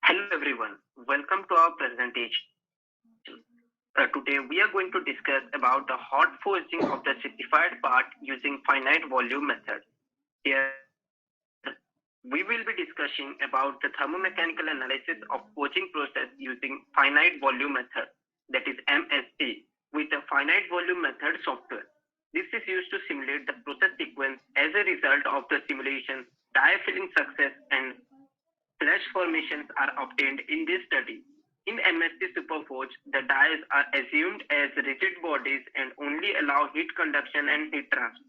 Hello everyone, welcome to our presentation. Today we are going to discuss about the hot forging of the certified part using finite volume method. Here we will be discussing about the thermomechanical analysis of forging process using finite volume method, that is MST, with a finite volume method software. This is used to simulate the process sequence. As a result of the simulation, die filling success and flash formations are obtained in this study. In MST Superforge, the dies are assumed as rigid bodies and only allow heat conduction and heat transfer.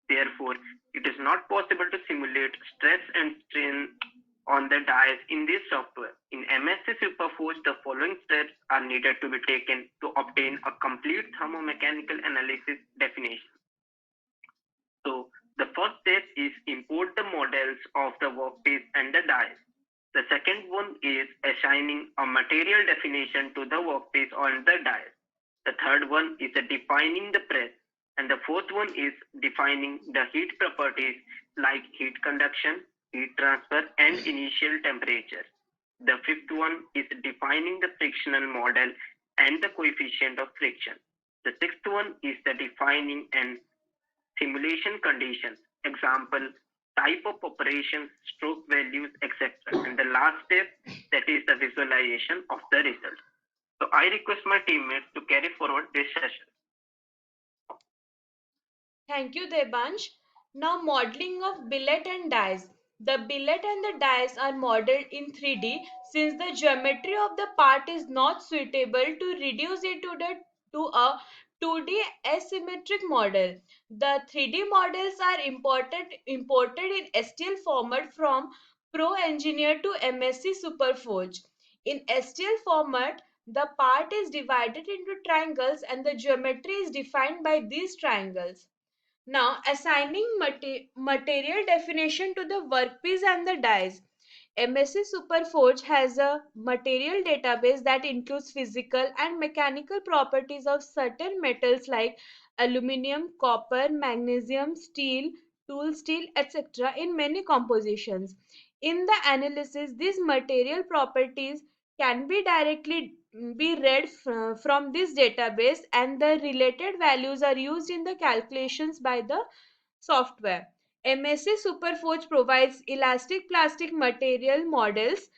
Therefore, it is not possible to simulate stress and strain on the dies in this software. In MSC Superforge, the following steps are needed to be taken to obtain a complete thermomechanical analysis definition. So, the first step is import the models of the workpiece and the dies. The second one is assigning a material definition to the workpiece on the dies. The third one is defining the press. And the fourth one is defining the heat properties like heat conduction, heat transfer, and initial temperature. The fifth one is defining the frictional model and the coefficient of friction. The sixth one is the defining and simulation conditions, example, type of operations, stroke values, etc. And the last step, that is the visualization of the result. So I request my teammates to carry forward this session. Thank you, Debansh. Now, modeling of billet and dies. The billet and the dies are modeled in 3D since the geometry of the part is not suitable to reduce it to a 2D asymmetric model. The 3D models are imported in STL format from Pro Engineer to MSC Superforge. In STL format, the part is divided into triangles and the geometry is defined by these triangles. Now, assigning material definition to the workpiece and the dies. MSC Superforge has a material database that includes physical and mechanical properties of certain metals like aluminum, copper, magnesium, steel, tool steel, etc. in many compositions. In the analysis, these material properties can be directly be read from this database and the related values are used in the calculations by the software. MSC Superforge provides elastic plastic material models.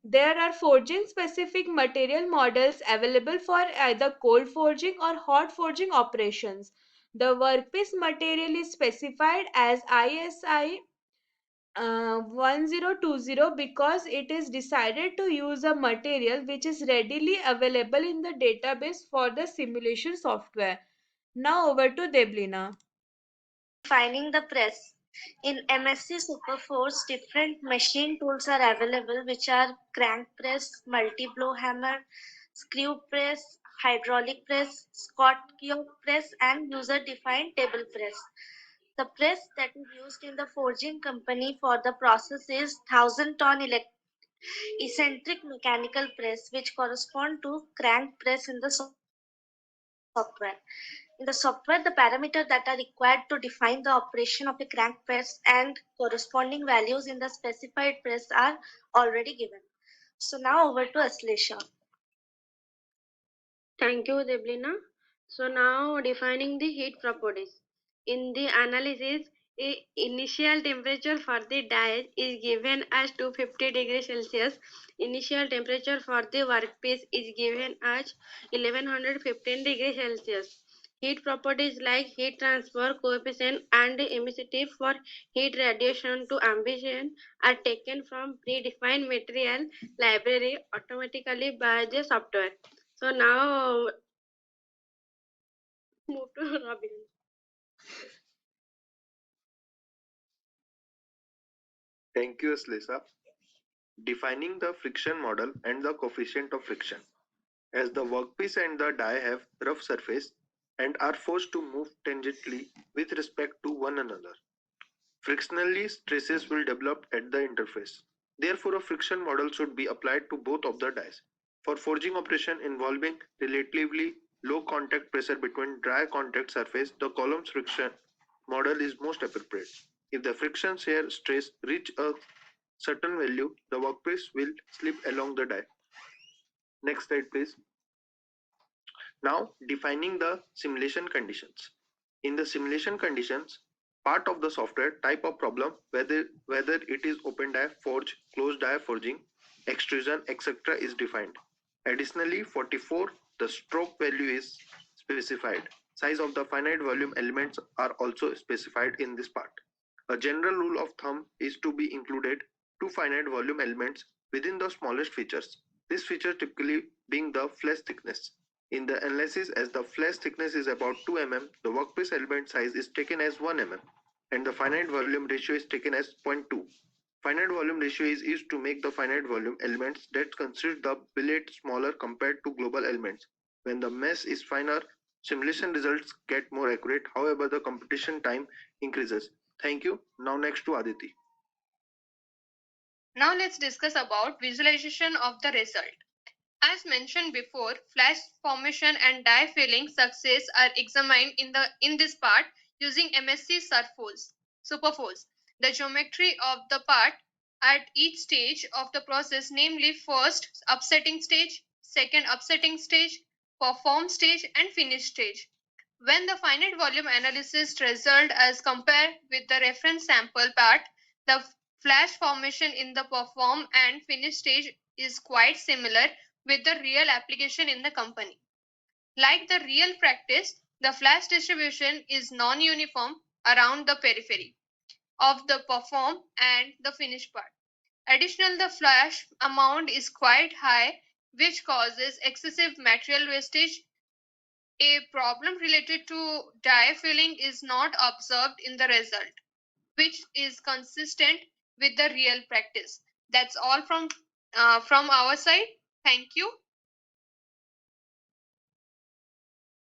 There are forging specific material models available for either cold forging or hot forging operations. The workpiece material is specified as ISI 1020 because it is decided to use a material which is readily available in the database for the simulation software. Now over to Deblina. Defining the press. In MSC Superforce, different machine tools are available, which are crank press, multi-blow hammer, screw press, hydraulic press, Scott yoke press, and user-defined table press. The press that is used in the forging company for the process is 1000-ton eccentric mechanical press, which correspond to crank press in the software. In the software, the parameters that are required to define the operation of a crank press and corresponding values in the specified press are already given. So now over to Aslesha. Thank you, Deblina. So now defining the heat properties. In the analysis, initial temperature for the die is given as 250 degrees Celsius. Initial temperature for the workpiece is given as 1115 degrees Celsius. Heat properties like heat transfer coefficient and emissivity for heat radiation to ambition are taken from predefined material library automatically by the software. So now move to Robin. Thank you, Aslesa. Defining the friction model and the coefficient of friction. As the workpiece and the die have rough surface and are forced to move tangentially with respect to one another, frictionally stresses will develop at the interface. Therefore, a friction model should be applied to both of the dies. For forging operation involving relatively low contact pressure between dry contact surface, the column's friction model is most appropriate. If the friction shear stress reach a certain value, the workpiece will slip along the die. Next slide, please. Now, defining the simulation conditions. In the simulation conditions, part of the software type of problem, whether it is open die forge, closed die forging, extrusion, etc. is defined. Additionally, 44, the stroke value is specified. Size of the finite volume elements are also specified in this part. A general rule of thumb is to be included two finite volume elements within the smallest features. This feature typically being the flash thickness. In the analysis, as the flash thickness is about 2 mm, the workpiece element size is taken as 1 mm and the finite volume ratio is taken as 0.2. Finite volume ratio is used to make the finite volume elements that consider the billet smaller compared to global elements. When the mesh is finer, simulation results get more accurate. However, the computation time increases. Thank you. Now next to Aditi. Now let's discuss about visualization of the result. As mentioned before, flash formation and die filling success are examined in this part using MSC Superforce. The geometry of the part at each stage of the process, namely first upsetting stage, second upsetting stage, perform stage and finish stage. When the finite volume analysis result as compared with the reference sample part, the flash formation in the perform and finish stage is quite similar with the real application in the company. Like the real practice, the flash distribution is non-uniform around the periphery of the perform and the finish part. Additional, the flash amount is quite high, which causes excessive material wastage. A problem related to die filling is not observed in the result, which is consistent with the real practice. That's all from our side. Thank you.